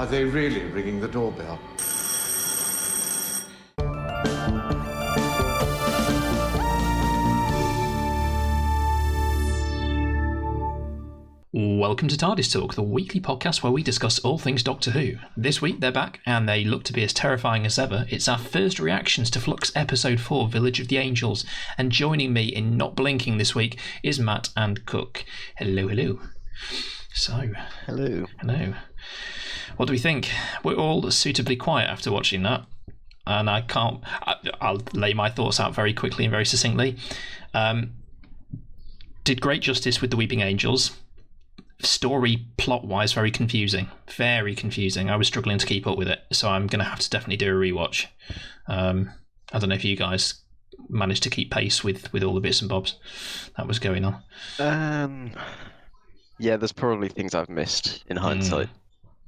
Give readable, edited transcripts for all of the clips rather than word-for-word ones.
Are they really ringing the doorbell? Welcome to Tardis Talk, the weekly podcast where we discuss all things Doctor Who. This week they're back, and they look to be as terrifying as ever. It's our first reactions to Flux Episode 4, Village of the Angels, and joining me in not blinking this week is Matt and Cook. Hello, hello. So, hello. What do we think? We're all suitably quiet after watching that, and I'll lay my thoughts out very quickly and very succinctly. Did great justice with the Weeping Angels. Story plot-wise, very confusing. I was struggling to keep up with it, so I'm going to have to definitely do a rewatch. I don't know if you guys managed to keep pace with all the bits and bobs that was going on. Yeah, there's probably things I've missed in hindsight.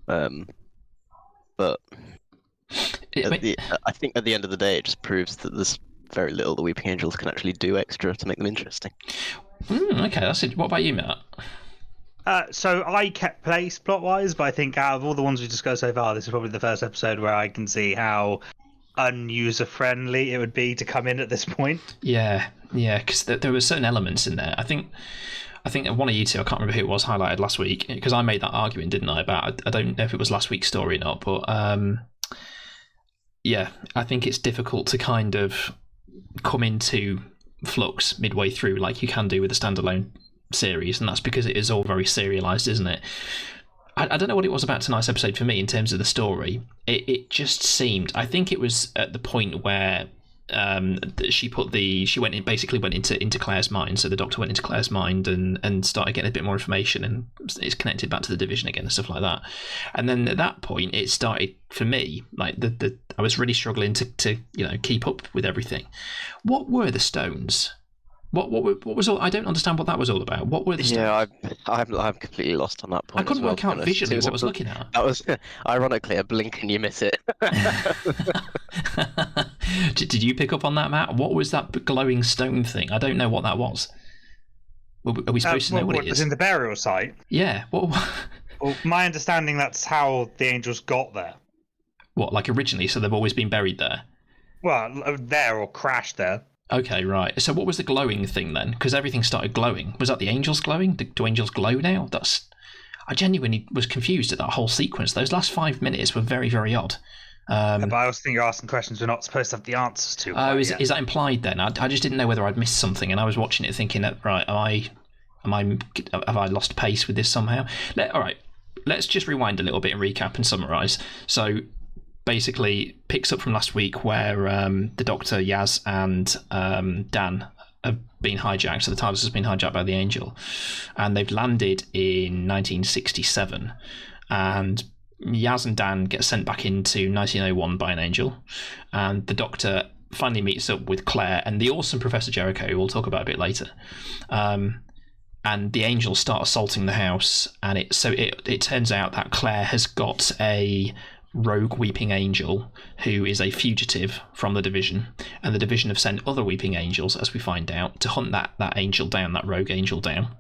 But I think at the end of the day, it just proves that there's very little the Weeping Angels can actually do extra to make them interesting. Okay, that's it. What about you, Matt? So I kept pace plot-wise, but I think out of all the ones we discussed so far, this is probably the first episode where I can see how unuser-friendly it would be to come in at this point. Yeah, because there were certain elements in there. I think one of you two, I can't remember who it was, highlighted last week, because I made that argument, didn't I, about, I don't know if it was last week's story or not, but yeah, I think it's difficult to kind of come into Flux midway through like you can do with a standalone series, and that's because it is all very serialized, isn't it? I don't know what it was about tonight's episode for me in terms of the story. It just seemed, I think it was at the point where she went into Claire's mind, so the Doctor went into Claire's mind and started getting a bit more information, and it's connected back to the division again and stuff like that. And then at that point it started for me like I was really struggling to keep up with everything. What were the stones? What was all? I don't understand what that was all about. What were the stones? Yeah, I'm completely lost on that point. I couldn't work out visually what I was looking at. That was ironically a blink and you miss it. Did you pick up on that, Matt? What was that glowing stone thing? I don't know what that was. Are we supposed to know what it is? It was in the burial site. Yeah. Well, my understanding, that's how the Angels got there. What, like originally? So they've always been buried there? Well, there or crashed there. Okay, right. So what was the glowing thing then? Because everything started glowing. Was that the angels glowing? Do angels glow now? I genuinely was confused at that whole sequence. Those last 5 minutes were very, very odd. But I also think you're asking questions we're not supposed to have the answers to. Oh, is that implied then? I just didn't know whether I'd missed something, and I was watching it thinking that, right, have I lost pace with this somehow? All right, let's just rewind a little bit and recap and summarise. So basically picks up from last week where the Doctor, Yaz, and Dan have been hijacked. So the TARDIS has been hijacked by the Angel, and they've landed in 1967. And Yaz and Dan get sent back into 1901 by an Angel, and the Doctor finally meets up with Claire and the awesome Professor Jericho, who we'll talk about a bit later. And the Angels start assaulting the house, and it turns out that Claire has got a rogue Weeping Angel who is a fugitive from the division, and the division have sent other Weeping Angels, as we find out, to hunt that angel down, that rogue angel down.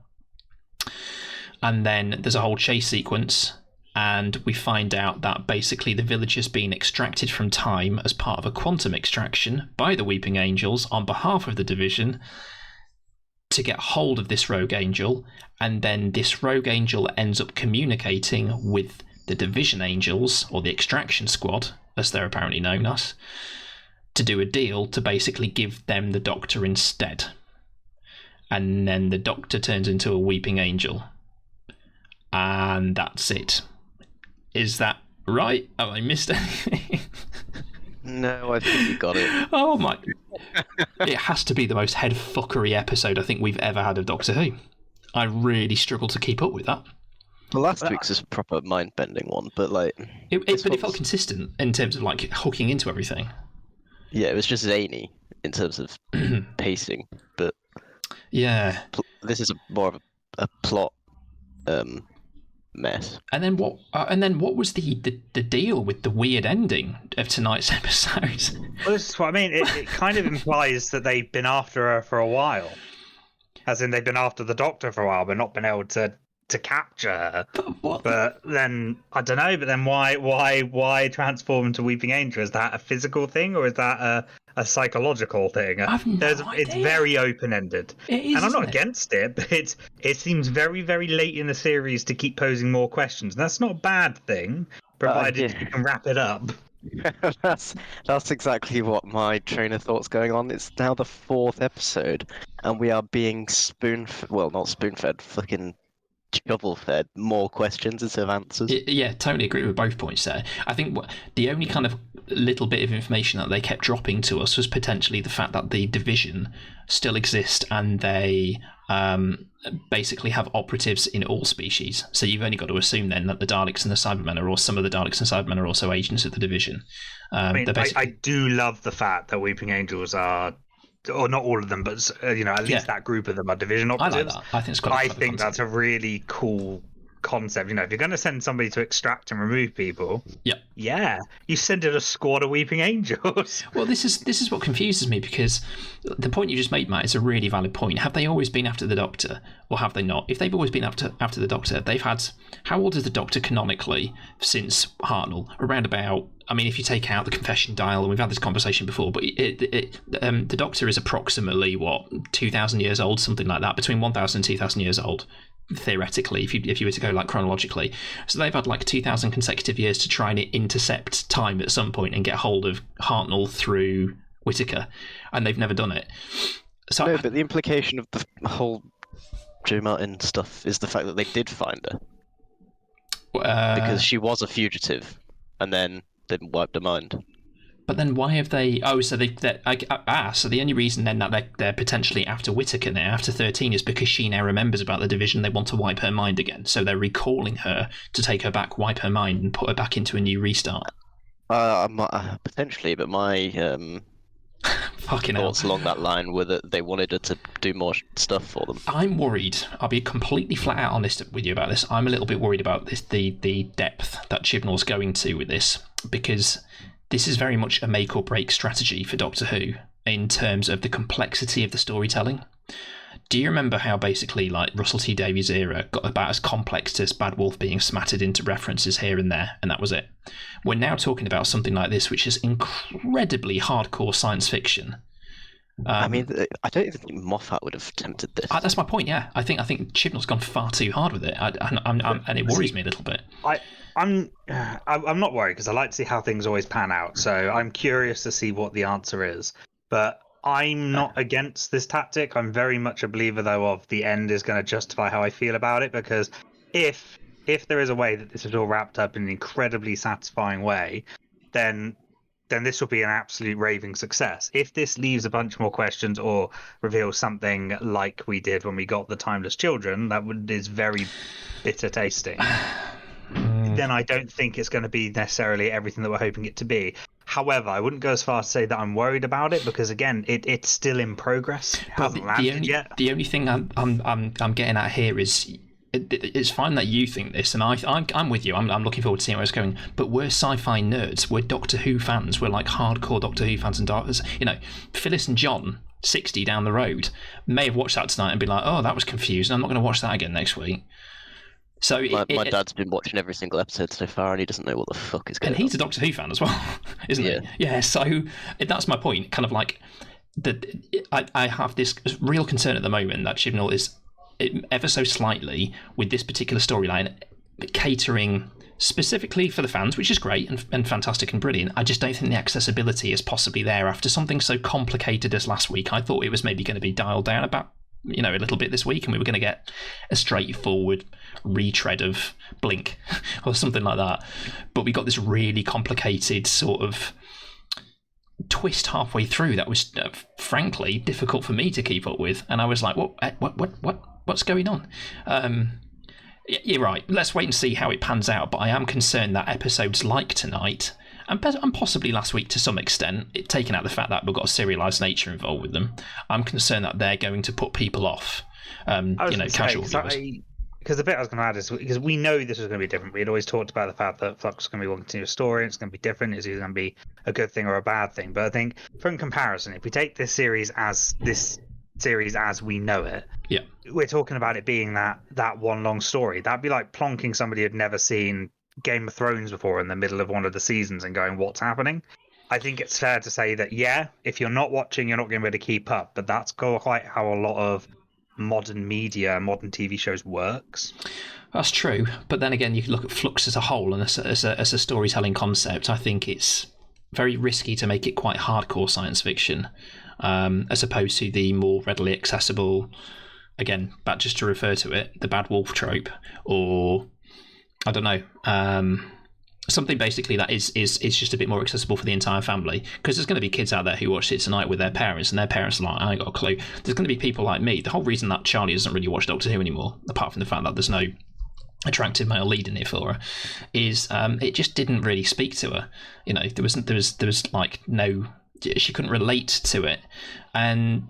And then there's a whole chase sequence, and we find out that basically the village has been extracted from time as part of a quantum extraction by the Weeping Angels on behalf of the division to get hold of this rogue angel, and then this rogue angel ends up communicating with the Division Angels, or the Extraction Squad, as they're apparently known as, to do a deal to basically give them the Doctor instead. And then the Doctor turns into a Weeping Angel. And that's it. Is that right? Have I missed anything? No, I think you got it. Oh my... It has to be the most headfuckery episode I think we've ever had of Doctor Who. I really struggled to keep up with that. Well, last week's is a proper mind-bending one, but it felt consistent in terms of hooking into everything. Yeah, it was just zany in terms of pacing, but yeah, this is more of a plot mess. And then what? What was the deal with the weird ending of tonight's episode? Well, this is what I mean. It kind of implies that they've been after her for a while, as in they've been after the Doctor for a while, but not been able to to capture her. What? But then I don't know. But then why transform into Weeping Angel? Is that a physical thing or is that a psychological thing? I've no It's idea. very open ended, It is, and I'm not isn't it? against it. But it seems very very late in the series to keep posing more questions. And that's not a bad thing, provided yeah. you can wrap it up. That's exactly what my train of thought's going on. It's now the 4th episode, and we are being well, not spoon-fed, fucking shovel-fed more questions instead of answers. Yeah, totally agree with both points there. I think the only kind of little bit of information that they kept dropping to us was potentially the fact that the division still exist and they basically have operatives in all species. So you've only got to assume then that the Daleks and the Cybermen or some of the Daleks and Cybermen are also agents of the division. I mean, I do love the fact that Weeping Angels are, or not all of them, but at least that group of them are division I operatives. like that. I think it's quite a clever concept. That's a really cool concept. If you're going to send somebody to extract and remove people, you send in a squad of Weeping Angels. Well, this is what confuses me, because the point you just made, Matt, is a really valid point. Have they always been after the Doctor, or have they not? If they've always been after the Doctor, they've had, how old is the Doctor canonically since Hartnell? Around about, I mean, if you take out the confession dial, and we've had this conversation before, but the Doctor is approximately 2,000 years old, something like that, between 1,000 and 2,000 years old. Theoretically, if you were to go like chronologically, so they've had like 2,000 consecutive years to try and intercept time at some point and get hold of Hartnell through Whittaker, and they've never done it. So No, but the implication of the whole Joe Martin stuff is the fact that they did find her because she was a fugitive, and then they wiped her mind. But then why have they? Oh, so so the only reason then that they're potentially after Whittaker now, after 13, is because she now remembers about the division. They want to wipe her mind again, so they're recalling her to take her back, wipe her mind, and put her back into a new restart. Potentially, but my Fucking thoughts hell. along that line were that they wanted her to do more stuff for them. I'm worried. I'll be completely flat out honest with you about this. I'm a little bit worried about this, the depth that Chibnall's going to with this, because this is very much a make or break strategy for Doctor Who in terms of the complexity of the storytelling. Do you remember how basically like Russell T Davies' era got about as complex as Bad Wolf being smattered into references here and there, and that was it? We're now talking about something like this, which is incredibly hardcore science fiction. I mean, I don't even think Moffat would have attempted this. That's my point. Yeah, I think Chibnall's gone far too hard with it, and it worries me a little bit. I'm not worried because I like to see how things always pan out. So I'm curious to see what the answer is. But I'm not against this tactic. I'm very much a believer, though, of the end is going to justify how I feel about it. Because if there is a way that this is all wrapped up in an incredibly satisfying way, then this will be an absolute raving success. If this leaves a bunch more questions or reveals something like we did when we got the Timeless Children, is very bitter tasting. Then I don't think it's going to be necessarily everything that we're hoping it to be. However, I wouldn't go as far as to say that I'm worried about it because, again, it's still in progress. It hasn't landed yet. The only thing I'm getting at here is it's fine that you think this, and I'm with you. I'm looking forward to seeing where it's going. But we're sci-fi nerds. We're Doctor Who fans. We're like hardcore Doctor Who fans and darkers. Phyllis and John, 60 down the road, may have watched that tonight and be like, "Oh, that was confusing. I'm not going to watch that again next week." So my dad's been watching every single episode so far, and he doesn't know what the fuck is going on. And he's a Doctor Who fan as well, isn't he? Yeah. So that's my point. Kind of like that. I have this real concern at the moment that Chibnall is ever so slightly with this particular storyline catering specifically for the fans, which is great and fantastic and brilliant. I just don't think the accessibility is possibly there after something so complicated as last week. I thought it was maybe going to be dialed down about a little bit this week, and we were going to get a straightforward retread of Blink or something like that. But we got this really complicated sort of twist halfway through that was frankly difficult for me to keep up with, and I was like, what's going on? You're right, let's wait and see how it pans out, but I am concerned that episodes like tonight and possibly last week to some extent, taking out the fact that we've got a serialised nature involved with them, I'm concerned that they're going to put people off, casual viewers. Because the bit I was going to add is because we know this was going to be different. We had always talked about the fact that Flux is going to be one continuous story, and it's going to be different. It's either going to be a good thing or a bad thing. But I think, from comparison, if we take this series as this series as we know it. Yeah. We're talking about it being that one long story. That'd be like plonking somebody who'd never seen Game of Thrones before in the middle of one of the seasons and going, what's happening? I think it's fair to say that, yeah, if you're not watching, you're not going to be able to keep up. But that's quite how a lot of modern media, modern TV shows works. That's true. But then again, you can look at Flux as a whole and as a storytelling concept. I think it's very risky to make it quite hardcore science fiction, as opposed to the more readily accessible, again, back just to refer to it, the bad wolf trope, or I don't know, something basically that is just a bit more accessible for the entire family. Because there's going to be kids out there who watch it tonight with their parents, and their parents are like, I ain't got a clue. There's going to be people like me. The whole reason that Charlie doesn't really watch Doctor Who anymore, apart from the fact that there's no attractive male lead in it for her, is it just didn't really speak to her. You know, there was like no, she couldn't relate to it. And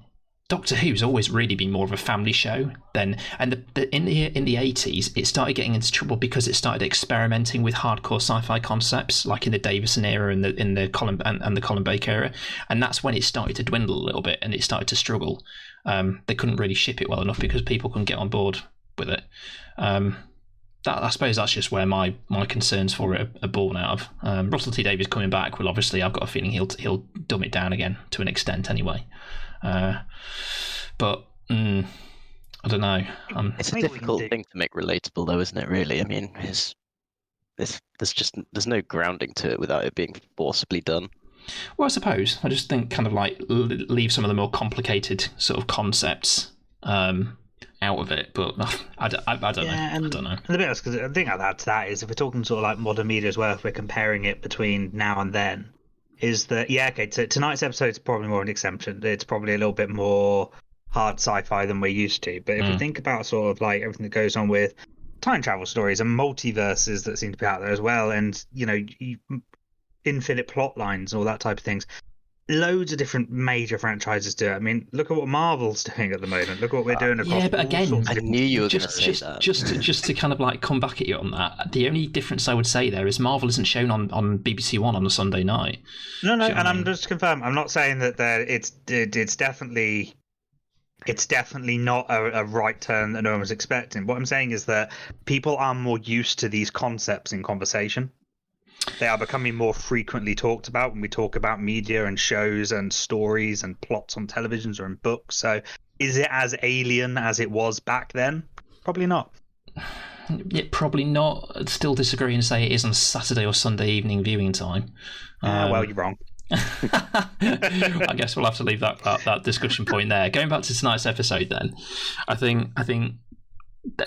Doctor Who's always really been more of a family show then, and in the 80s it started getting into trouble because it started experimenting with hardcore sci-fi concepts, like in the Davison era and the Colin and the Colin Baker era, and that's when it started to dwindle a little bit and it started to struggle. They couldn't really ship it well enough because people couldn't get on board with it. I suppose that's just where my concerns for it are born out of. Russell T Davies coming back, well, obviously I've got a feeling he'll dumb it down again to an extent anyway. But I don't know. It's a difficult thing to make relatable, though, isn't it? Really, I mean, there's no grounding to it without it being forcibly done. Well, I suppose I just think kind of like leave some of the more complicated sort of concepts out of it, but I don't know. I don't know. And the bit else, because the thing I'd add to that is, if we're talking sort of like modern media as well, if we're comparing it between now and then, is that, yeah, okay, tonight's episode is probably more an exception. It's probably a little bit more hard sci-fi than we're used to. But if we think about sort of like everything that goes on with time travel stories and multiverses that seem to be out there as well, and, you know, infinite plot lines and all that type of things, loads of different major franchises do it. I mean, look at what Marvel's doing at the moment. Look at what we're doing across. Yeah, but again, I knew you were going to say that. Just to kind of like come back at you on that. The only difference I would say there is Marvel isn't shown on BBC One on a Sunday night. No, and I'm just confirm. I'm not saying that it's definitely not a right turn that no one was expecting. What I'm saying is that people are more used to these concepts in conversation. They are becoming more frequently talked about when we talk about media and shows and stories and plots on televisions or in books. So is it as alien as it was back then? Probably not. Yeah, probably not. I'd still disagree and say it is on Saturday or Sunday evening viewing time. Well, you're wrong. I guess we'll have to leave that discussion point there. Going back to tonight's episode, then, I think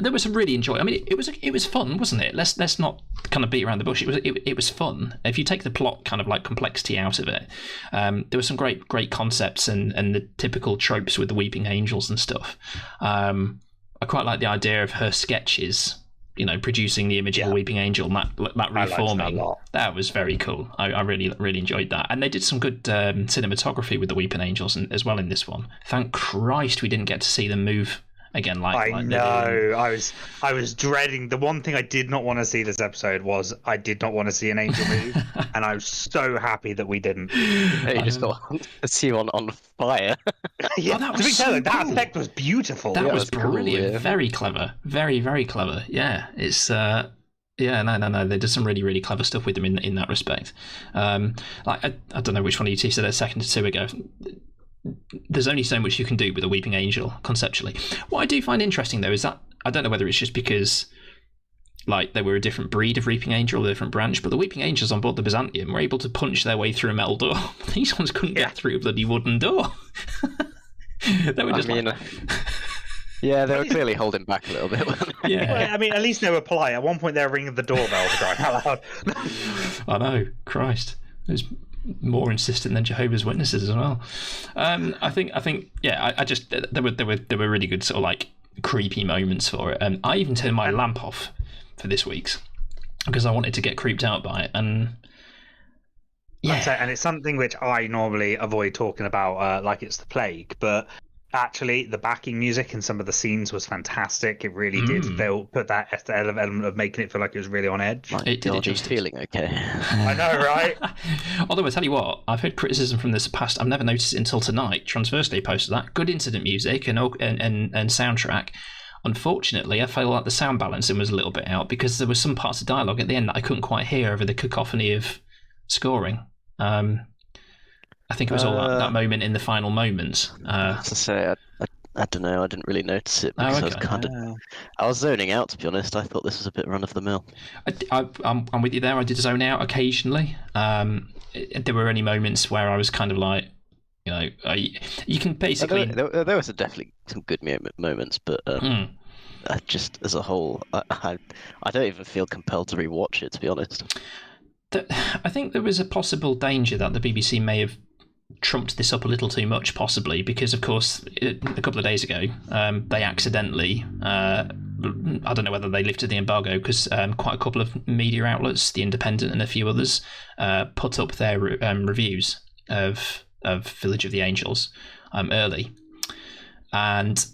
there was some really enjoyable. I mean, it was fun, wasn't it? Let's not kind of beat around the bush. It was fun. If you take the plot kind of like complexity out of it, there were some great concepts and the typical tropes with the weeping angels and stuff. I quite like the idea of her sketches, you know, producing the image of a weeping angel, that reforming. That was very cool. I really enjoyed that, and they did some good cinematography with the weeping angels as well in this one. Thank Christ we didn't get to see them move again. I know. I was dreading. The one thing I did not want to see this episode was I did not want to see an angel move, and I was so happy that we didn't. You just got to see you on fire. Yeah, that was so cool. That effect was beautiful. That was brilliant. Cool, yeah. Very clever. Very, very clever. Yeah, it's no. They did some really clever stuff with them in that respect. Like I don't know which one of you two said a second or two ago. There's only so much you can do with a weeping angel conceptually. What I do find interesting though is that I don't know whether it's just because like they were a different breed of weeping angel, a different branch, but the weeping angels on board the Byzantium were able to punch their way through a metal door. These ones couldn't get through a bloody wooden door. They were just yeah, they were clearly holding back a little bit. Yeah. Well, I mean, at least they were polite. At one point, they were ringing the doorbell crying out loud. I know, Christ. It was more insistent than Jehovah's Witnesses as well. I think, yeah. I just there were really good sort of like creepy moments for it. I even turned my lamp off for this week's because I wanted to get creeped out by it, and yeah. And it's something which I normally avoid talking about, like it's the plague, but Actually, the backing music in some of the scenes was fantastic. It really did put that element of making it feel like it was really on edge. My It did God, it he's justice. feeling okay. I know, right? Although I tell you what, I've heard criticism from this past. I've never noticed it until tonight. Transversely posted that good incident music and soundtrack. Unfortunately, I felt like the sound balancing was a little bit out because there were some parts of dialogue at the end that I couldn't quite hear over the cacophony of scoring. I think it was all that moment in the final moments. As I say, I don't know. I didn't really notice it because I was zoning out. To be honest, I thought this was a bit run of the mill. I'm with you there. I did zone out occasionally. There were any moments where I was kind of like, you can basically. There was definitely some good moments, but just as a whole, I don't even feel compelled to rewatch it. To be honest, I think there was a possible danger that the BBC may have trumped this up a little too much, possibly because, of course, a couple of days ago, they accidentally, I don't know whether they lifted the embargo, because quite a couple of media outlets, The Independent and a few others, put up their reviews of Village of the Angels early, and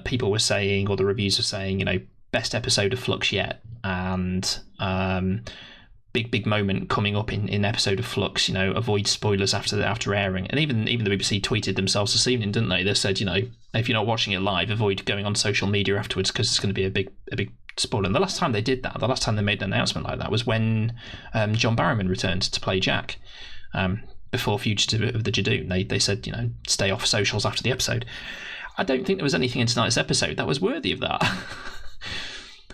people were saying, or the reviews were saying, best episode of Flux yet, and big moment coming up in episode of Flux. Avoid spoilers after airing, and even the BBC tweeted themselves this evening, didn't they? They said, if you're not watching it live, avoid going on social media afterwards because it's going to be a big spoiler. And the last time they did that, the last time they made an announcement like that was when John Barrowman returned to play Jack before Fugitive of the Jadoon. They said, stay off socials after the episode. I don't think there was anything in tonight's episode that was worthy of that.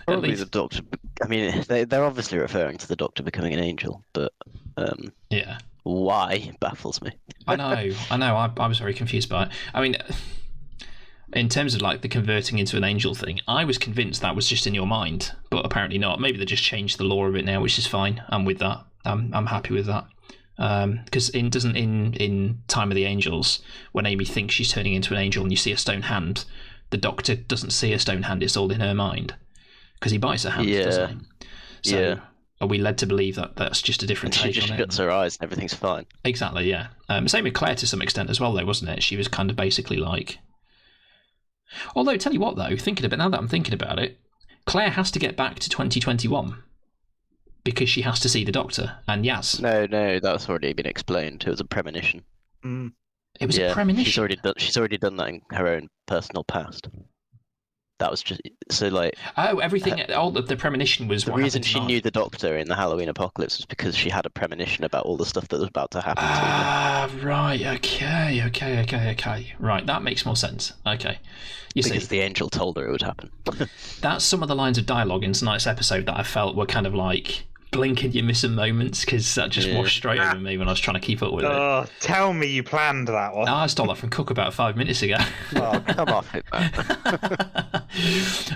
Probably the Doctor. I mean, they're obviously referring to the Doctor becoming an angel, but why baffles me. I know. I was very confused by it. I mean, in terms of like the converting into an angel thing, I was convinced that was just in your mind, but apparently not. Maybe they just changed the law of it now, which is fine. I'm with that. I'm happy with that. Because in Time of the Angels, when Amy thinks she's turning into an angel and you see a stone hand, the Doctor doesn't see a stone hand. It's all in her mind. Because he bites her hand, doesn't he? So are we led to believe that that's just a different take on it? She just shuts her eyes and everything's fine. Exactly, yeah. Same with Claire to some extent as well, though, wasn't it? She was kind of basically like... Although, tell you what, though, now that I'm thinking about it, Claire has to get back to 2021 because she has to see the Doctor and Yaz. No, that's already been explained. It was a premonition. It was a premonition? She's already done that in her own personal past. That was just so like. Oh, everything. All the premonition was the reason she knew the Doctor in the Halloween apocalypse was because she had a premonition about all the stuff that was about to happen to her. Right. Okay. Right, that makes more sense. Okay. Because the angel told her it would happen. That's some of the lines of dialogue in tonight's episode that I felt were kind of like blink and you miss some moments, because that just washed straight over me when I was trying to keep up with it. Oh, tell me you planned that one. I stole that from Cook about 5 minutes ago. Oh, come off it, man.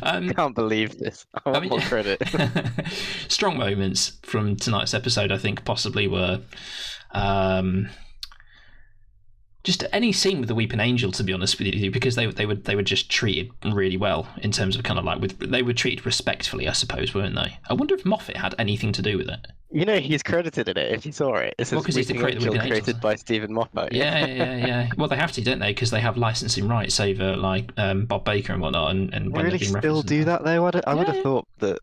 I can't believe this. I want more credit. Strong moments from tonight's episode, I think, possibly were just any scene with the Weeping Angel, to be honest with you, because they were just treated really well in terms of kind of like they were treated respectfully, I suppose, weren't they? I wonder if Moffat had anything to do with it. He's credited in it. If you saw it, it says because he's the creator created by Stephen Moffat. Yeah. Well, they have to, don't they? Because they have licensing rights over like Bob Baker and whatnot. And when really still do that though? I would have thought that.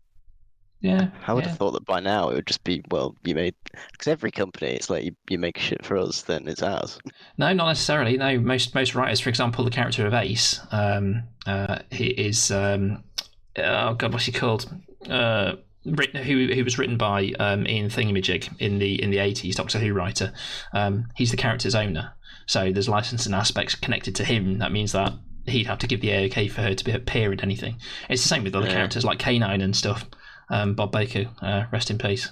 Yeah, I would have thought that by now it would just be, well, you made, because every company, it's like you make shit for us, then it's ours. No, not necessarily. No, most writers, for example, the character of Ace, he is oh god, what's he called? Who was written by Ian Thingamajig in the 80s, Doctor Who writer. He's the character's owner, so there's licensing aspects connected to him. That means that he'd have to give the AOK for her to appear in anything. It's the same with other characters like K9 and stuff. Bob Baker, rest in peace,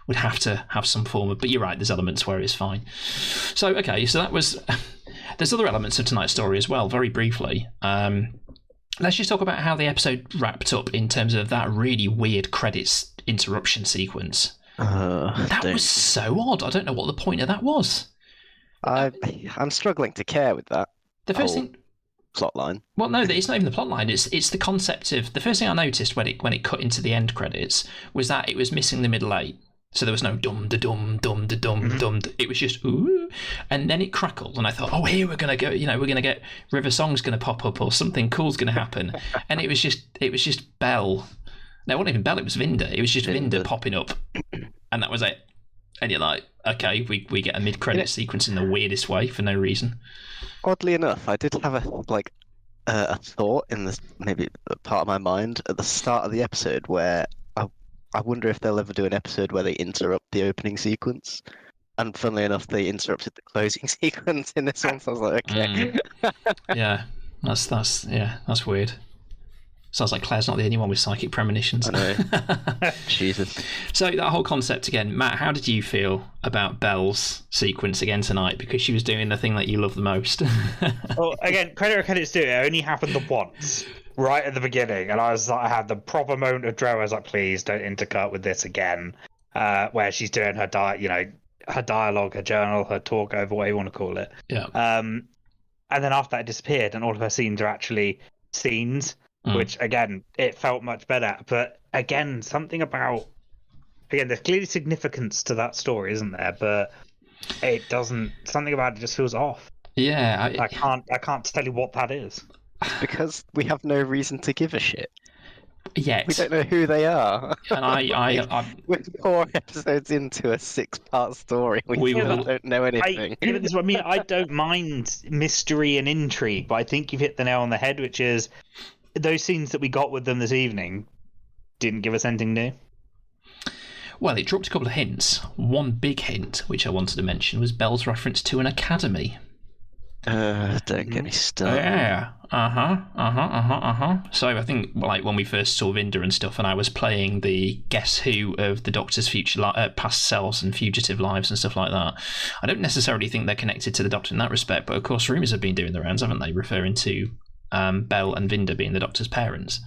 would have to have some form of... But you're right, there's elements where it's fine. So, okay, so that was... There's other elements of tonight's story as well, very briefly. Let's just talk about how the episode wrapped up in terms of that really weird credits interruption sequence. That was so odd. I don't know what the point of that was. I'm struggling to care with that. The first thing... plot line. Well, no, it's not even the plot line. It's the concept of... The first thing I noticed when it cut into the end credits was that it was missing the middle eight. So there was no dum da dum dum da dum dum. It was just ooh, and then it crackled, and I thought, oh, here we're gonna go. We're gonna get River Song's gonna pop up, or something cool's gonna happen. And it was just Belle. No, it wasn't even Belle. It was Vinda. It was just Vinda popping up, and that was it. And you're like, okay, we get a mid-credit sequence in the weirdest way for no reason. Oddly enough, I did have a thought in this maybe part of my mind at the start of the episode where I wonder if they'll ever do an episode where they interrupt the opening sequence. And funnily enough, they interrupted the closing sequence in this one, so I was like, okay. Yeah, that's weird. Sounds like Claire's not the only one with psychic premonitions. I know. Jesus. So that whole concept again, Matt, how did you feel about Belle's sequence again tonight? Because she was doing the thing that you love the most. Well, again, credit where credit's due. It only happened once, right at the beginning, and I had the proper moment of dread. I was like, please don't intercut with this again, where she's doing her her dialogue, her journal, her talk over, what you want to call it. Yeah. And then after that, it disappeared, and all of her scenes are actually scenes. Which, again, it felt much better. But, again, something about... Again, there's clearly significance to that story, isn't there? But it doesn't... Something about it just feels off. Yeah. I can't tell you what that is. Because we have no reason to give a shit. Yet. We don't know who they are. And We're 4 episodes into a 6-part story. We don't know anything. I don't mind mystery and intrigue, but I think you've hit the nail on the head, which is... Those scenes that we got with them this evening didn't give us anything new. Well, it dropped a couple of hints. One big hint, which I wanted to mention, was Belle's reference to an academy. Don't get me started. Yeah. So I think, like, when we first saw Vinda and stuff, and I was playing the Guess Who of the Doctor's past selves and fugitive lives and stuff like that, I don't necessarily think they're connected to the Doctor in that respect, but of course rumours have been doing the rounds, haven't they, referring to Belle and Vinda being the Doctor's parents.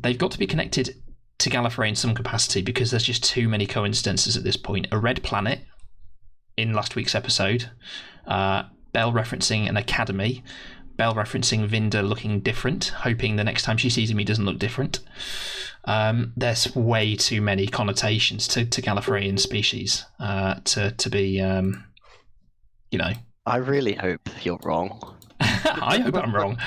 They've got to be connected to Gallifrey in some capacity because there's just too many coincidences at this point. A red planet in last week's episode, Belle referencing an academy, Belle referencing Vinda looking different, hoping the next time she sees him he doesn't look different. There's way too many connotations to Gallifreyan species to be, I really hope you're wrong. I hope I'm wrong.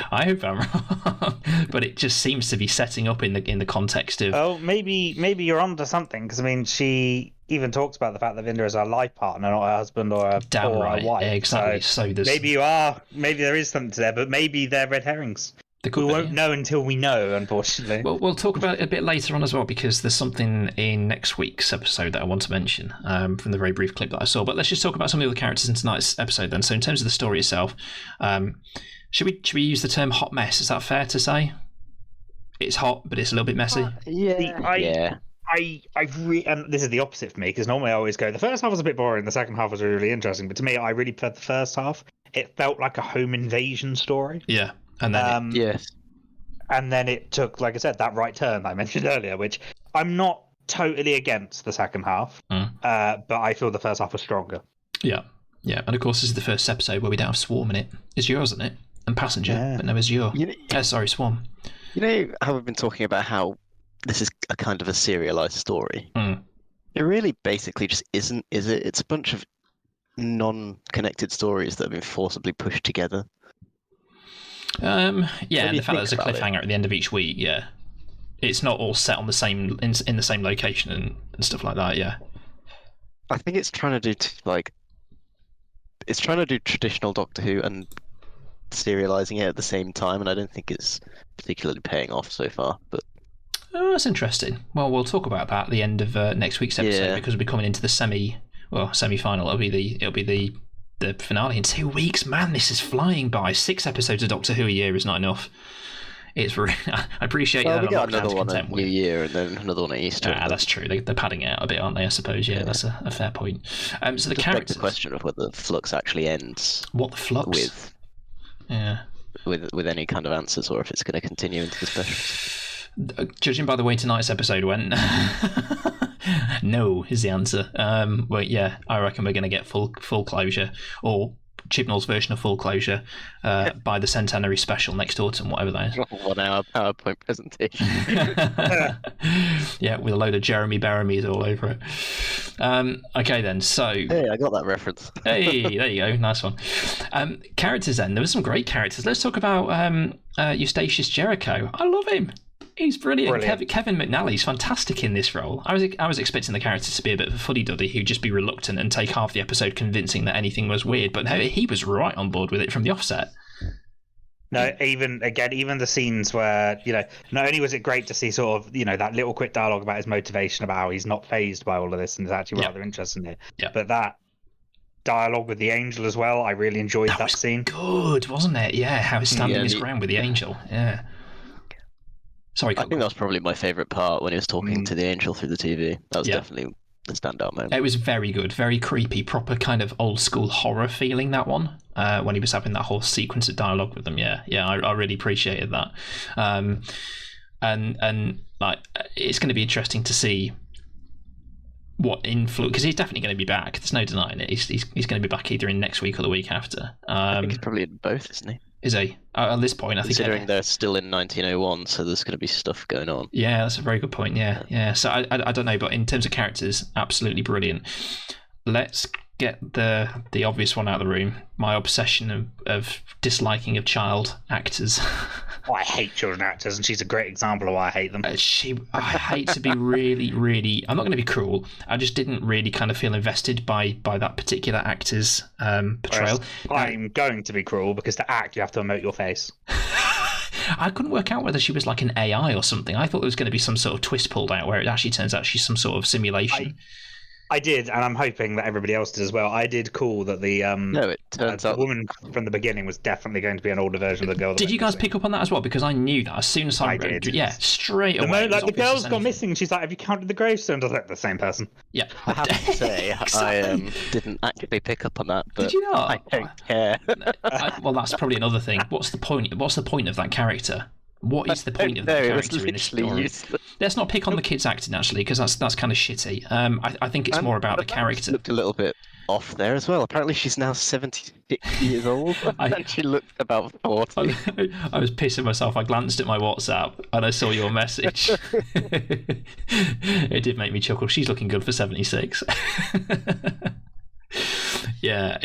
But it just seems to be setting up in the context of... Oh, maybe you're onto something, because, I mean, she even talks about the fact that Vinda is her life partner, not her husband or her wife. Exactly. So there's... Maybe there is something there, but maybe they're red herrings. We won't know until we know, unfortunately. Well, we'll talk about it a bit later on as well, because there's something in next week's episode that I want to mention from the very brief clip that I saw. But let's just talk about some of the other characters in tonight's episode then. So in terms of the story itself, should we use the term hot mess? Is that fair to say? It's hot, but it's a little bit messy. And this is the opposite for me, because normally I always go, the first half was a bit boring, the second half was really interesting. But to me, I really preferred the first half. It felt like a home invasion story. Yeah. And then yes. And then it took, like I said, that right turn that I mentioned earlier, which I'm not totally against the second half, but I feel the first half was stronger. Yeah. Yeah. And of course, this is the first episode where we don't have Swarm in it. It's yours, isn't it? And Passenger, but no Azure. Swarm. You know how we've been talking about how this is a kind of a serialized story? It really basically just isn't, is it? It's a bunch of non-connected stories that have been forcibly pushed together. And the fact there's a cliffhanger at the end of each week, yeah. It's not all set on the same in the same location and stuff like that, yeah. I think it's trying to do it's trying to do traditional Doctor Who and serializing it at the same time, and I don't think it's particularly paying off so far. But that's interesting. Well, we'll talk about that at the end of next week's episode, because we'll be coming into the semi-final. It'll be the finale in 2 weeks. Man, this is flying by. 6 episodes of Doctor Who a year is not enough. It's really, I appreciate that. We got another one at New Year and then another one at Easter. That's true. They're padding it out a bit, aren't they? I suppose. Yeah. That's a fair point. So the characters. The question of whether the Flux actually ends. What the Flux? With any kind of answers, or if it's going to continue into the specials. Judging by the way tonight's episode went, no is the answer. Well, yeah, I reckon we're going to get full closure, or Chibnall's version of Full Closure by the Centenary Special next autumn, whatever that is. 1 hour PowerPoint presentation. Yeah, with a load of Jeremy Beremies all over it. Okay, then. So, Hey, I got that reference. hey, there you go. Nice one. Characters then. There were some great characters. Let's talk about Eustachius Jericho. I love him. He's brilliant. Kevin McNally's fantastic in this role. I was expecting the character to be a bit of a fuddy-duddy who'd just be reluctant and take half the episode convincing that anything was weird, but he was right on board with it from the offset. No, even the scenes where, not only was it great to see sort of, that little quick dialogue about his motivation, about how he's not fazed by all of this and is actually rather interested in it. But that dialogue with the angel as well, I really enjoyed that scene. Good, wasn't it? Yeah, how he's standing his ground with the angel. Yeah. Sorry, I think that was probably my favourite part when he was talking to the angel through the TV. That was definitely the standout moment. It was very good, very creepy, proper kind of old school horror feeling, that one, when he was having that whole sequence of dialogue with them. Yeah, I really appreciated that. And like, it's going to be interesting to see what influence, because he's definitely going to be back. There's no denying it. He's going to be back either in next week or the week after. I think he's probably in both, isn't he? Is he? At this point, I think. Considering they're still in 1901, so there's going to be stuff going on. Yeah, that's a very good point. Yeah. So I don't know, but in terms of characters, absolutely brilliant. Let's get the obvious one out of the room. My obsession of disliking of child actors. Oh, I hate children actors, and she's a great example of why I hate them. I hate to be really, really. I'm not going to be cruel. I just didn't really kind of feel invested by that particular actor's portrayal. I'm going to be cruel because to act, you have to emote your face. I couldn't work out whether she was like an AI or something. I thought there was going to be some sort of twist pulled out where it actually turns out she's some sort of simulation. I did, and I'm hoping that everybody else did as well. I did call that the it turns out the woman from the beginning was definitely going to be an older version of the girl. Did you guys pick up on that as well? Because I knew that as soon as I read, did. Yeah, straight away. The girl's gone missing. She's like, "Have you counted the gravestones?" I was like, "The same person." Yeah, I have to say, I didn't actually pick up on that. But did you not? I don't care. Well, that's probably another thing. What's the point? What's the point of that character? What is the point of the character in this story? Useless. Let's not pick on the kids acting, actually, because that's kind of shitty. I think it's more about the character. Looked a little bit off there as well. Apparently she's now 76 years old, and she looked about 40. I was pissing myself. I glanced at my WhatsApp, and I saw your message. It did make me chuckle. She's looking good for 76. Yeah,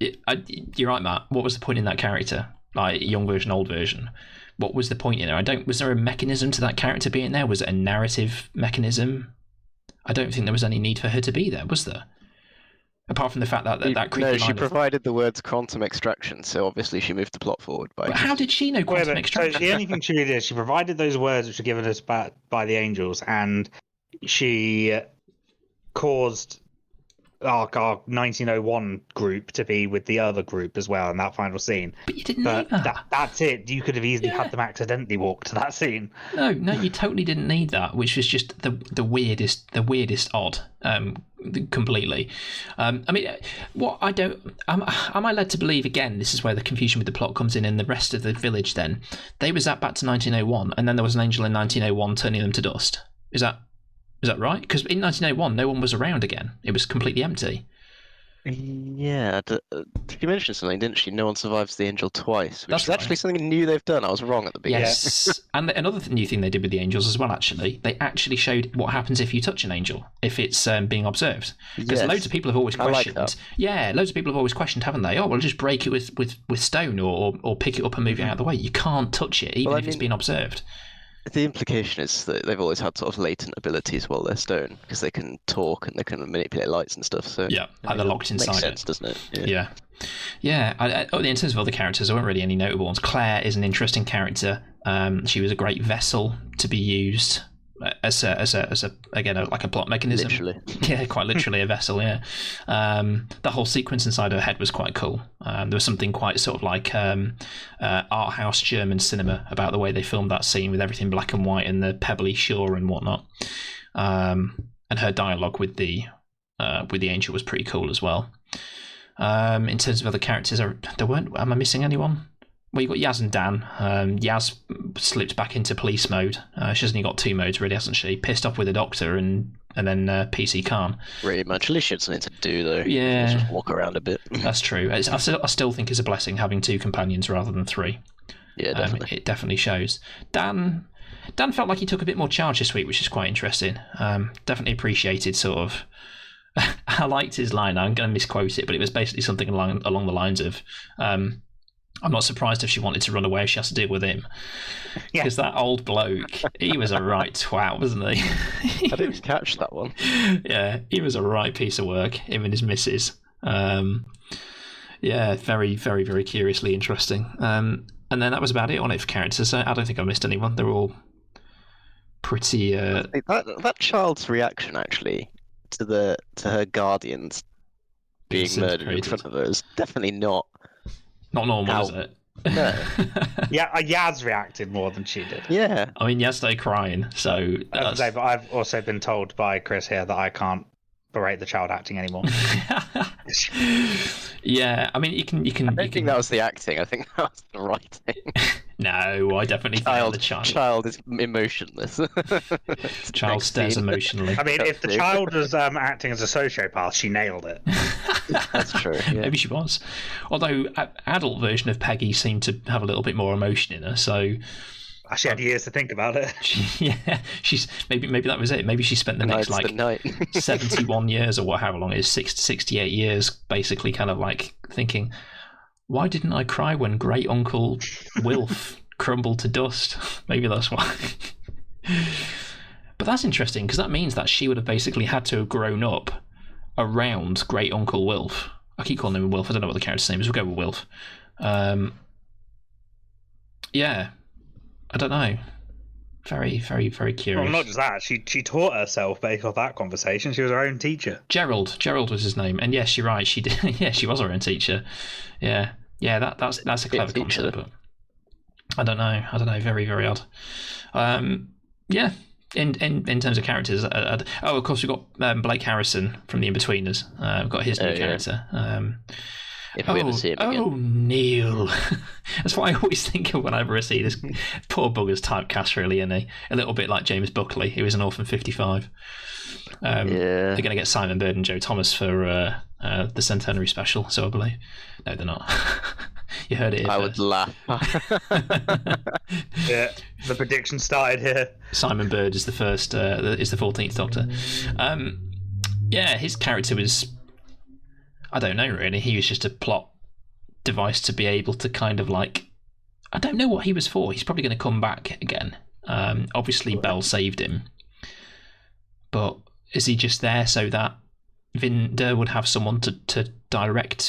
you're right, Matt. What was the point in that character? Like, young version, old version. What was the point in there? Was there a mechanism to that character being there? Was it a narrative mechanism? I don't think there was any need for her to be there, was there? Apart from the fact that creepy line. No, she provided the words quantum extraction, so obviously she moved the plot forward. But how did she know quantum extraction? So the only thing she really did, she provided those words which were given us by the angels, and she caused our 1901 group to be with the other group as well in that final scene. But you didn't need that. That's it. You could have easily had them accidentally walk to that scene. No, you totally didn't need that, which was just the weirdest odd, completely. I mean, what I don't... Am I led to believe, again, this is where the confusion with the plot comes in the rest of the village then, they was zapped back to 1901, and then there was an angel in 1901 turning them to dust. Is that right? Because in 1901, no one was around again. It was completely empty. Yeah. She mentioned something, didn't she? No one survives the angel twice, which That's is actually something new they've done. I was wrong at the beginning. Yes. And another new thing they did with the angels as well, actually, they actually showed what happens if you touch an angel, if it's being observed. Because loads of people have always questioned. Like that. Yeah, loads of people have always questioned, haven't they? Oh, well, just break it with stone or pick it up and move it out of the way. You can't touch it, even if it's being observed. The implication is that they've always had sort of latent abilities while they're stone, because they can talk and they can manipulate lights and stuff. So yeah, like they're locked inside. Makes sense, doesn't it? Yeah. In terms of other characters, there weren't really any notable ones. Claire is an interesting character. She was a great vessel to be used as like a plot mechanism. Literally. Yeah, quite literally a vessel. Yeah. The whole sequence inside her head was quite cool. There was something quite sort of like art house German cinema about the way they filmed that scene with everything black and white and the pebbly shore and whatnot. And her dialogue with the angel was pretty cool as well. In terms of other characters, am I missing anyone? Well, you've got Yaz and Dan. Yaz slipped back into police mode. She's only got 2 modes, really, hasn't she? Pissed off with the doctor and and then PC can't. Pretty much. At least she had something to do, though. Yeah. Just walk around a bit. That's true. I still think it's a blessing having 2 companions rather than 3. Yeah, definitely. It definitely shows. Dan felt like he took a bit more charge this week, which is quite interesting. Definitely appreciated sort of. I liked his line. I'm going to misquote it, but it was basically something along the lines of, "I'm not surprised if she wanted to run away if she has to deal with him." Because that old bloke, he was a right twat, wasn't he? I didn't catch that one. Yeah, he was a right piece of work. Him and his missus. Yeah, very, very, very curiously interesting. And then that was about it on it for characters. So I don't think I missed anyone. They're all pretty. That child's reaction actually to her guardians being murdered in front of her is definitely not normal, is it? No. Yeah, Yaz reacted more than she did. Yeah. I mean, Yaz started crying, so. But I've also been told by Chris here that I can't berate the child acting anymore. Yeah, I mean, you can. I don't think that was the acting. I think that was the writing. No, I definitely think the child is emotionless. Child stares emotionally. I mean, if the child was acting as a sociopath, she nailed it. That's true. Yeah. Maybe she was. Although adult version of Peggy seemed to have a little bit more emotion in her, so. She had years to think about it. She's maybe that was it. Maybe she spent the next 71 years or however long it is, 68 years, basically kind of like thinking, why didn't I cry when Great Uncle Wilf crumbled to dust? Maybe that's why. But that's interesting because that means that she would have basically had to have grown up around Great Uncle Wilf. I keep calling him Wilf. I don't know what the character's name is. We'll go with Wilf. Yeah. I don't know. Very, very, very curious. Well, not just that. She taught herself based off that conversation. She was her own teacher. Gerald was his name, and yes, you're right. She did. Yeah, she was her own teacher. Yeah. That's a clever concept, but I don't know. Very, very odd. Yeah. In terms of characters, of course we've got Blake Harrison from The Inbetweeners. We've got his new character. If we ever see him again. Oh, Neil. That's what I always think of whenever I see this poor bugger's typecast, really, isn't he? A little bit like James Buckley, who was an Orphan 55. They're going to get Simon Bird and Joe Thomas for the centenary special, so I believe. No, they're not. You heard it here I would laugh. Yeah, the prediction started here. Simon Bird is the 14th Doctor. Yeah, his character was... I don't know, really. He was just a plot device to be able to kind of like... I don't know what he was for. He's probably going to come back again. Obviously, Bell saved him. But is he just there so that Vinder would have someone to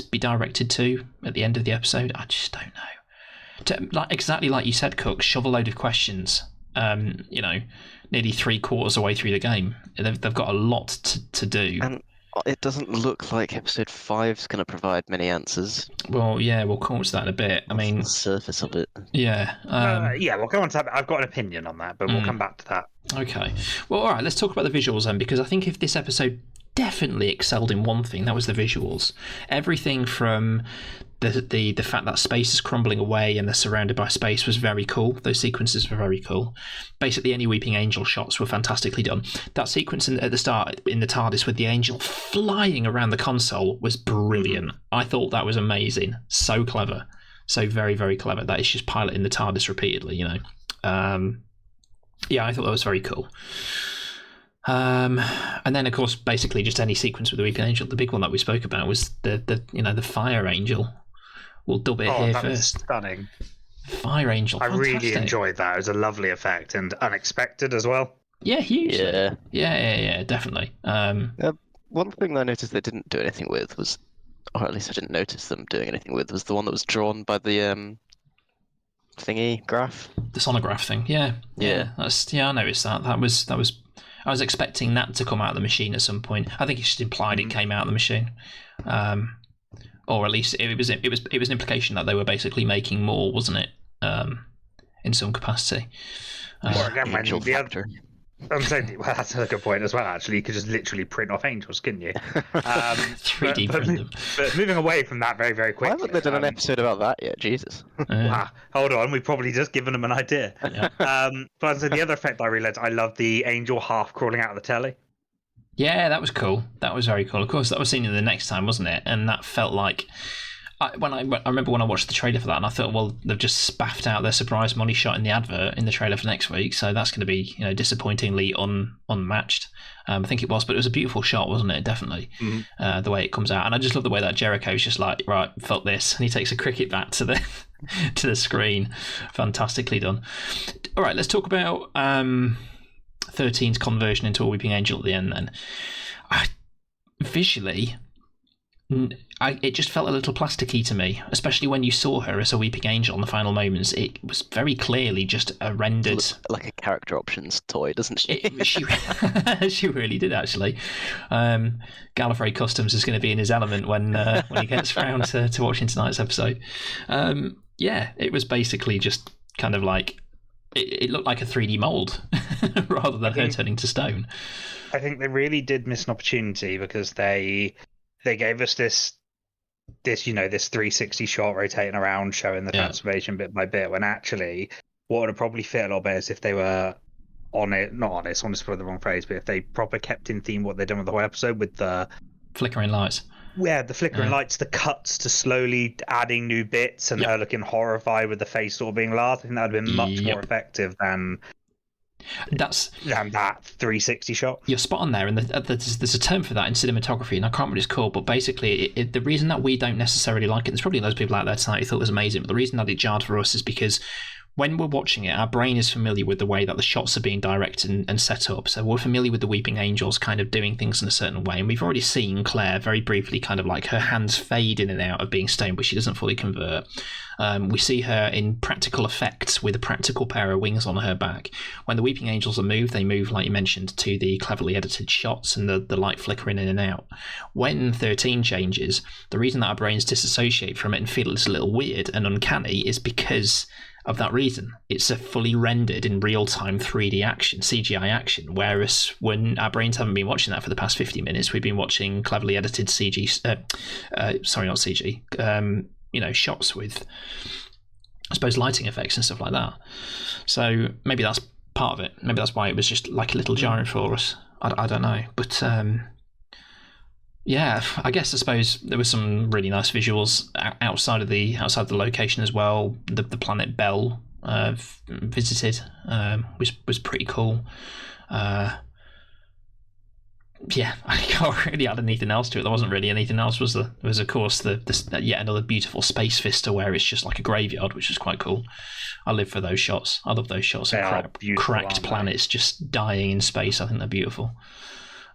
be directed to at the end of the episode? I just don't know. Exactly like you said, Cook, shove a load of questions. Nearly 3/4 of the way through the game. They've got a lot to do. And it doesn't look like episode 5's going to provide many answers. Well, yeah, we'll come to that in a bit. I mean, the surface of it. Yeah. Yeah, we'll go on to that. I've got an opinion on that, but we'll come back to that. Okay. Well, all right, let's talk about the visuals then, because I think if this episode definitely excelled in one thing, that was the visuals. Everything from the fact that space is crumbling away and they're surrounded by space was very cool. Those sequences were very cool. Basically, any Weeping Angel shots were fantastically done. That sequence at the start in the TARDIS with the angel flying around the console was brilliant. I thought that was amazing. So clever. So very, very clever. That is just piloting the TARDIS repeatedly, Yeah, I thought that was very cool. And then, of course, basically just any sequence with the Weeping Angel. The big one that we spoke about was the Fire Angel. We'll dub it here first. Stunning. Fire Angel. I fantastic. really enjoyed that. It was a lovely effect and unexpected as well. Yeah, huge. Yeah, definitely. One thing that I noticed they didn't do anything with was, or at least I didn't notice them doing anything with, was the one that was drawn by the thingy graph. The sonograph thing. Yeah. I noticed that. That was. I was expecting that to come out of the machine at some point. I think it just implied it came out of the machine, or at least it was an implication that they were basically making more, wasn't it? In some capacity. Or again, when I'm saying, well, that's a good point as well. Actually, you could just literally print off angels, couldn't you? 3D print them. But moving away from that very, very quickly. Why haven't they done an episode about that yet? Jesus. Hold on, we've probably just given them an idea. Yeah. But the other effect I realised, I love the angel half crawling out of the telly. Yeah, that was cool. That was very cool. Of course, that was seen in the next time, wasn't it? And that felt like I remember when I watched the trailer for that, and I thought, well, they've just spaffed out their surprise money shot in the advert in the trailer for next week, so that's going to be disappointingly unmatched. I think it was, but it was a beautiful shot, wasn't it? Definitely, the way it comes out, and I just love the way that Jericho's just like, right, fuck this, and he takes a cricket bat to the to the screen. Fantastically done. All right, let's talk about 13's conversion into a weeping angel at the end. Then, visually, it just felt a little plasticky to me, especially when you saw her as a weeping angel in the final moments. It was very clearly just a rendered, like a character options toy, doesn't she? She really did, actually. Gallifrey Customs is going to be in his element when he gets around to watching tonight's episode. Yeah, it was basically just kind of like it looked like a 3D mold rather than her turning to stone. I think they really did miss an opportunity because they gave us this 360 shot rotating around, showing the transformation bit by bit, when actually what would have probably fit a lot better is if they were not honest is probably the wrong phrase, but if they proper kept in theme what they'd done with the whole episode with the flickering lights. Yeah, the flickering lights, the cuts to slowly adding new bits, and her looking horrified with the face sort of being large. I think that would have been much more effective than that 360 shot. You're spot on there, and there's a term for that in cinematography, and I can't remember what it's called, but basically the reason that we don't necessarily like it, there's probably those people out there tonight who thought it was amazing, but the reason that it jarred for us is because when we're watching it, our brain is familiar with the way that the shots are being directed and set up. So we're familiar with the Weeping Angels kind of doing things in a certain way. And we've already seen Claire very briefly kind of like her hands fade in and out of being stone, but she doesn't fully convert. We see her in practical effects with a practical pair of wings on her back. When the Weeping Angels are moved, they move, like you mentioned, to the cleverly edited shots and the light flickering in and out. When 13 changes, the reason that our brains disassociate from it and feel it's a little weird and uncanny is because of that reason. It's a fully rendered in real-time 3D action, CGI action, whereas when our brains haven't been watching that for the past 50 minutes, we've been watching cleverly edited shots with, I suppose, lighting effects and stuff like that. So maybe that's part of it. Maybe that's why it was just like a little jarring for us. I don't know. But yeah, I suppose there were some really nice visuals outside the location as well. The planet Bell visited was pretty cool. Yeah, I can't really add anything else to it. There wasn't really anything else, was there? There was, of course, the yet another beautiful space vista where it's just like a graveyard, which is quite cool. I live for those shots. I love those shots of cracked planets just dying in space. I think they're beautiful.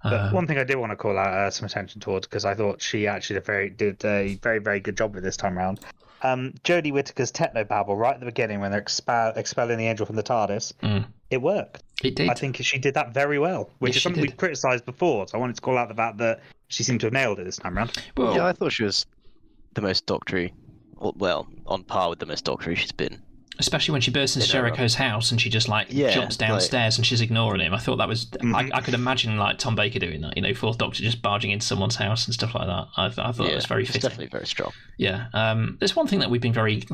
But one thing I did want to call out some attention towards, because I thought she actually did a very, very good job with this time around. Jodie Whittaker's technobabble right at the beginning when they're expelling the angel from the TARDIS, it worked. It did. I think she did that very well, which is something we've criticised before. So I wanted to call out the fact that she seemed to have nailed it this time around. Well, yeah, I thought she was the most doctory, well, on par with the most doctory she's been. Especially when she bursts into Jericho's house and she just jumps downstairs and she's ignoring him. I thought that was I could imagine like Tom Baker doing that, Fourth Doctor just barging into someone's house and stuff like that. I thought it was very fitting. Definitely very strong. Yeah. There's one thing that we've been very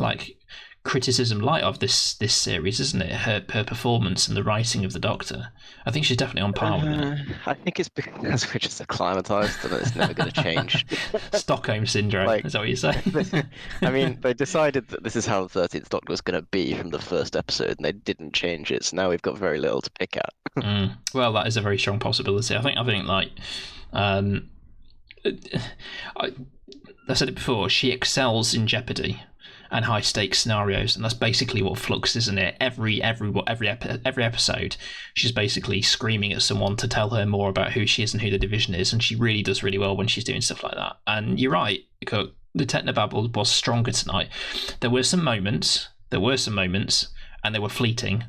criticism light of this series, isn't it? Her performance and the writing of the Doctor. I think she's definitely on par with it. I think it's because we're just acclimatized and it's never going to change. Stockholm syndrome, is that what you're saying? I mean, they decided that this is how the 13th Doctor was going to be from the first episode, and they didn't change it. So now we've got very little to pick at. Well, that is a very strong possibility. I think I said it before. She excels in Jeopardy and high stakes scenarios, and that's basically what Flux, isn't it? Every episode, she's basically screaming at someone to tell her more about who she is and who the division is, and she really does really well when she's doing stuff like that. And you're right, Cook, the technobabble was stronger tonight. There were some moments, and they were fleeting.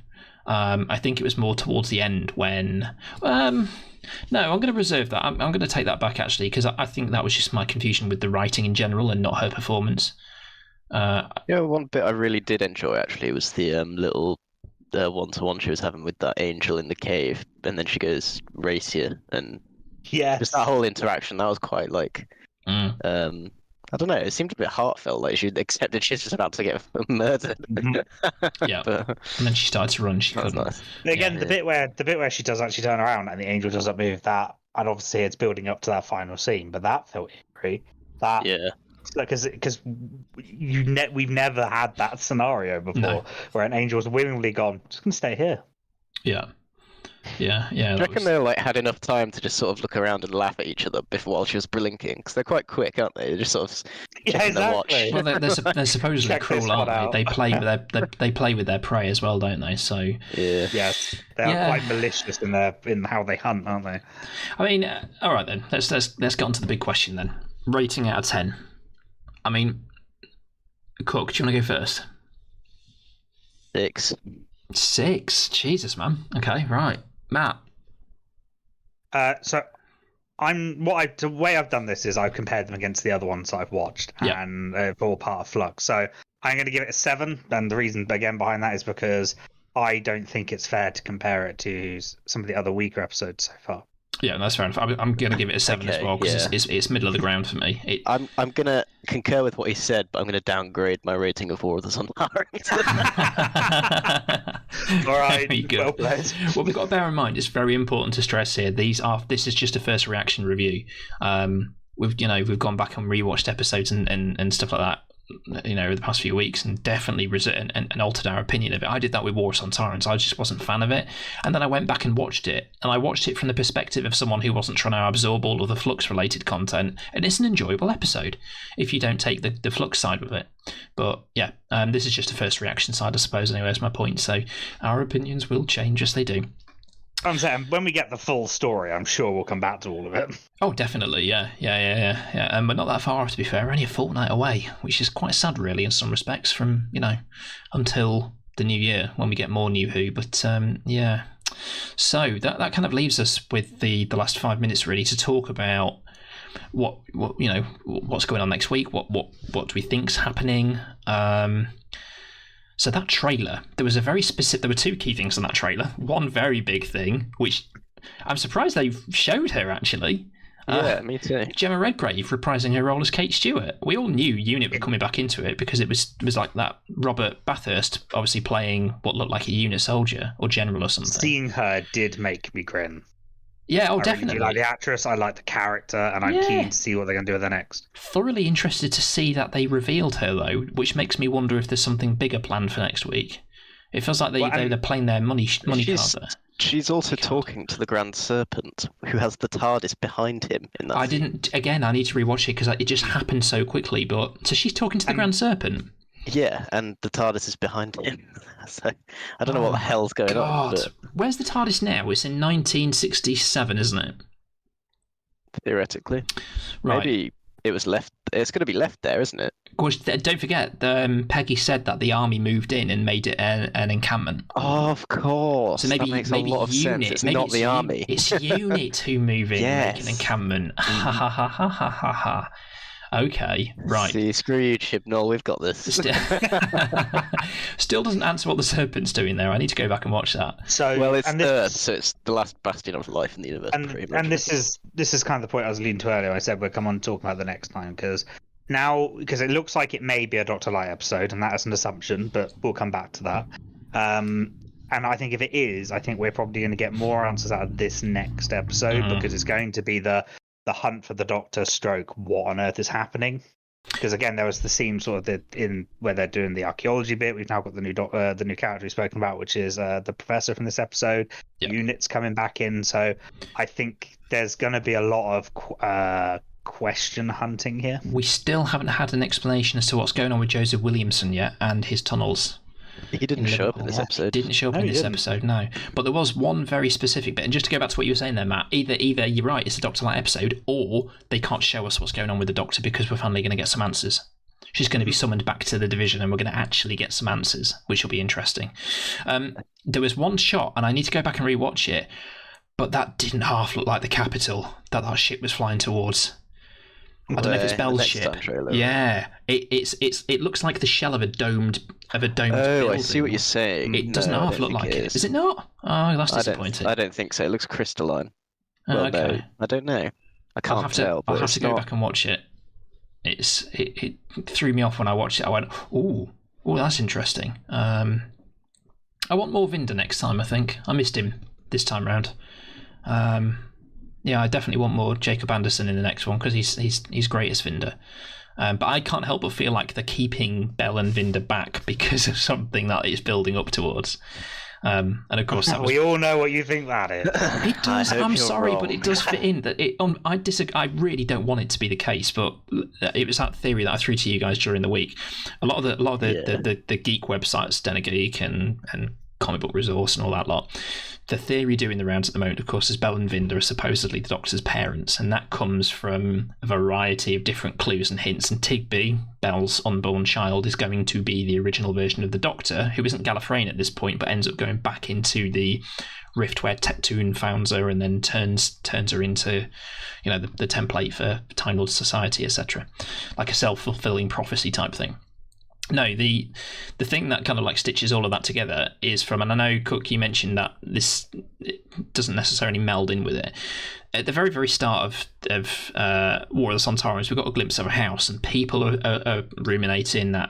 I think it was more towards the end when. No, I'm going to reserve that. I'm going to take that back actually, because I think that was just my confusion with the writing in general and not her performance. One bit I really did enjoy actually was the little one-to-one she was having with that angel in the cave, and then she goes Racia, and just that whole interaction, that was quite I don't know, it seemed a bit heartfelt, like she accepted she's just about to get murdered. Yeah, and then she started to run. She couldn't. Nice. Again, the bit where she does actually turn around and the angel doesn't move, that and obviously it's building up to that final scene, but that felt eerie. That Yeah. because we've never had that scenario before where an angel's willingly gone, just gonna stay here. Yeah. Do you reckon they like had enough time to just sort of look around and laugh at each other while she was blinking? Because they're quite quick, aren't they? They're just sort of checking their watch. exactly. Well, they're supposedly Check cruel, this one aren't out. they? They play with their prey as well, don't they? So Yeah. Yes, they are quite malicious in how they hunt, aren't they? I mean, all right then. Let's get on to the big question then. Rating out of 10. I mean, Cook, do you want to go first? 6. 6. Jesus, man. Okay, right, Matt. So the way I've done this is I've compared them against the other ones that I've watched, and they're all part of Flux. So I'm going to give it a 7, and the reason again behind that is because I don't think it's fair to compare it to some of the other weaker episodes so far. Yeah, that's fair enough. I'm going to give it a 7 as well because it's middle of the ground for me. I'm going to concur with what he said, but I'm going to downgrade my rating of War of the Sunflowers. All right, Very good. well played. What we've got to bear in mind, it's very important to stress here. This is just a first reaction review. We've gone back and rewatched episodes and stuff like that, over the past few weeks, and definitely and altered our opinion of it. I did that with Wars on Tyrants. I just wasn't a fan of it, and then I went back and watched it, and I watched it from the perspective of someone who wasn't trying to absorb all of the Flux related content, and it's an enjoyable episode if you don't take the Flux side with it. But yeah, this is just a first reaction side, I suppose. Anyway, that's my point. So our opinions will change as they do. I'm saying when we get the full story, I'm sure we'll come back to all of it. Oh, definitely, yeah. But not that far off, to be fair. We're only a fortnight away, which is quite sad, really, in some respects, from until the new year when we get more New Who. But yeah, so that kind of leaves us with the last 5 minutes really to talk about what what's going on next week. What do we think's happening? So that trailer, there were 2 key things on that trailer. One very big thing, which I'm surprised they showed her actually. Yeah, me too. Gemma Redgrave reprising her role as Kate Stewart. We all knew UNIT were coming back into it because it was like that. Robert Bathurst obviously playing what looked like a UNIT soldier or general or something. Seeing her did make me grin. Yeah, I definitely. Really do like the actress, I like the character, and I'm keen to see what they're going to do with her next. Thoroughly interested to see that they revealed her, though, which makes me wonder if there's something bigger planned for next week. It feels like they're playing their money card there. She's also talking to the Grand Serpent, who has the TARDIS behind him in that scene. I need to rewatch it because it just happened so quickly, but... So she's talking to the Grand Serpent? Yeah, and the TARDIS is behind him. So I don't know what the hell's going on. But... Where's the TARDIS now? It's in 1967, isn't it? Theoretically. Right. Maybe it was left. It's going to be left there, isn't it? Of course, don't forget, Peggy said that the army moved in and made it an encampment. Oh, of course. So maybe that makes maybe a lot of UNIT, sense. It's maybe not the army. It's UNIT who move in and make an Yes. encampment. Ha ha ha ha ha ha ha. Okay, right. See, screw you, Chibnall. We've got this. Still doesn't answer what the Serpent's doing there. I need to go back and watch that. So, Well, it's and Earth, so it's the last bastion of life in the universe. pretty much. And this is kind of the point I was leading to earlier. I said we'll come on and talk about the next time because it looks like it may be a Dr. Light episode, and that is an assumption, but we'll come back to that. And I think if it is, I think we're probably going to get more answers out of this next episode because it's going to be the hunt for the Doctor stroke what on earth is happening. Because again, there was the scene sort of in where they're doing the archaeology bit. We've now got the new character we've spoken about, which is the professor from this episode. Yep. UNIT's coming back in, so I think there's going to be a lot of question hunting here. We still haven't had an explanation as to what's going on with Joseph Williamson yet and his tunnels. He didn't show up in this episode. Didn't show up in this episode, no. But there was one very specific bit, and just to go back to what you were saying there, Matt, either you're right, it's a Doctor Light episode, or they can't show us what's going on with the Doctor because we're finally going to get some answers. She's going to be summoned back to the division, and we're going to actually get some answers, which will be interesting. There was one shot, and I need to go back and rewatch it, but that didn't half look like the capital that ship was flying towards. I don't know if it's Bell's ship. Yeah, it looks like the shell of a domed building. I see what you're saying. It doesn't half look like it. Is it not? Oh, that's disappointing. I don't think so. It looks crystalline. Well, okay. No, I don't know. I can't tell. I'll have to go back and watch it. It threw me off when I watched it. I went, oh, that's interesting. I want more Vinder next time. I think I missed him this time round. Yeah, I definitely want more Jacob Anderson in the next one because he's great as Vinder. But I can't help but feel like they're keeping Bell and Vinder back because of something that is building up towards. And of course, that was... we all know what you think that is. It does. I'm sorry, wrong. but it does fit in. That I disagree. I really don't want it to be the case, but it was that theory that I threw to you guys during the week. A lot of the geek websites, Denner Geek and Comic Book Resource and all that lot. The theory doing the rounds at the moment, of course, is Bell and Vinder are supposedly the Doctor's parents, and that comes from a variety of different clues and hints. And Tigby, Bell's unborn child, is going to be the original version of the Doctor, who isn't Gallifreyan at this point, but ends up going back into the rift where Tectoon founds her and then turns her into, the template for Time Lord Society, etc., like a self-fulfilling prophecy type thing. No, the thing that kind of like stitches all of that together is from, and I know, Cook, you mentioned that this doesn't necessarily meld in with it. At the very, very start of War of the Sontarans, we got a glimpse of a house, and people are ruminating that,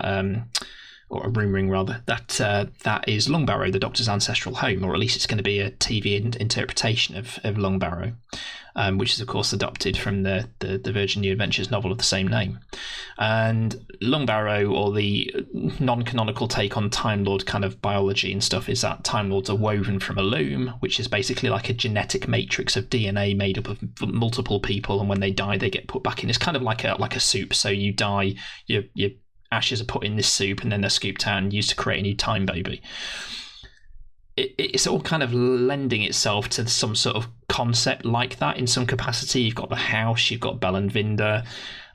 or rumouring rather, that is Longbarrow, the Doctor's ancestral home, or at least it's going to be a TV interpretation of Longbarrow, which is of course adopted from the Virgin New Adventures novel of the same name. And Longbarrow, or the non-canonical take on Time Lord kind of biology and stuff, is that Time Lords are woven from a loom, which is basically like a genetic matrix of DNA made up of multiple people, and when they die they get put back in. It's kind of like a soup. So you die, your ashes are put in this soup and then they're scooped out and used to create a new time baby. It's all kind of lending itself to some sort of concept like that in some capacity. You've got the house, you've got Bell and Vinder,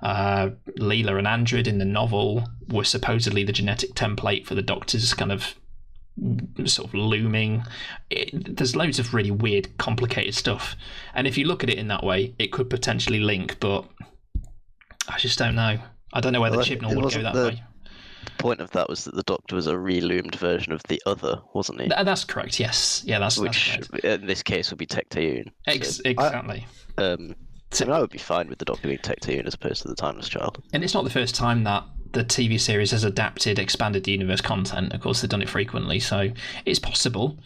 Leela and Andred in the novel were supposedly the genetic template for the Doctor's kind of sort of looming. There's loads of really weird, complicated stuff, and if you look at it in that way, it could potentially link, but I just don't know. I don't know whether Chibnall would go that way. The point of that was that the Doctor was a reloomed version of the other, wasn't he? That's correct, yes. Yeah, that's correct. In this case would be Tectoon. Exactly. I would be fine with the Doctor being Tectoon as opposed to the Timeless Child. And it's not the first time that the TV series has adapted expanded universe content. Of course, they've done it frequently, so it's possible.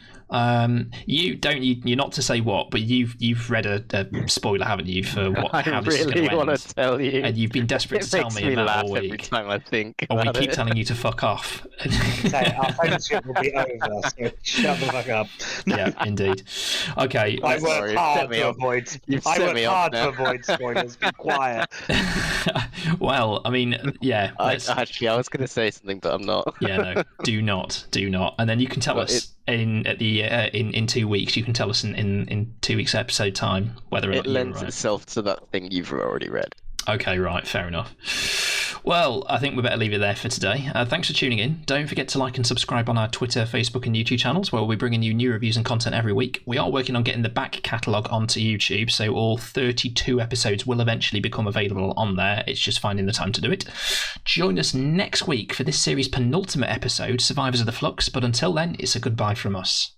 You're not to say what, but you've read a spoiler, haven't you, for how this is going to end? I really want to tell you, and you've been desperate to tell me about all week. Every time I think and we keep telling you to fuck off. Our friendship will be over, so shut the fuck up. Yeah, indeed. Okay. I work hard to avoid spoilers. Be quiet. Well, I mean, yeah. I was going to say something, but I'm not. Yeah, no, do not, and then you can tell us in 2 weeks. You can tell us in 2 weeks episode time whether or not it lends itself to that thing you've already read. Okay, right, fair enough. Well, I think we better leave it there for today. Thanks for tuning in. Don't forget to like and subscribe on our Twitter, Facebook and YouTube channels, where we'll be bringing you new reviews and content every week. We are working on getting the back catalogue onto YouTube, so all 32 episodes will eventually become available on there. It's just finding the time to do it. Join us next week for this series' penultimate episode, Survivors of the Flux, but until then, it's a goodbye from us.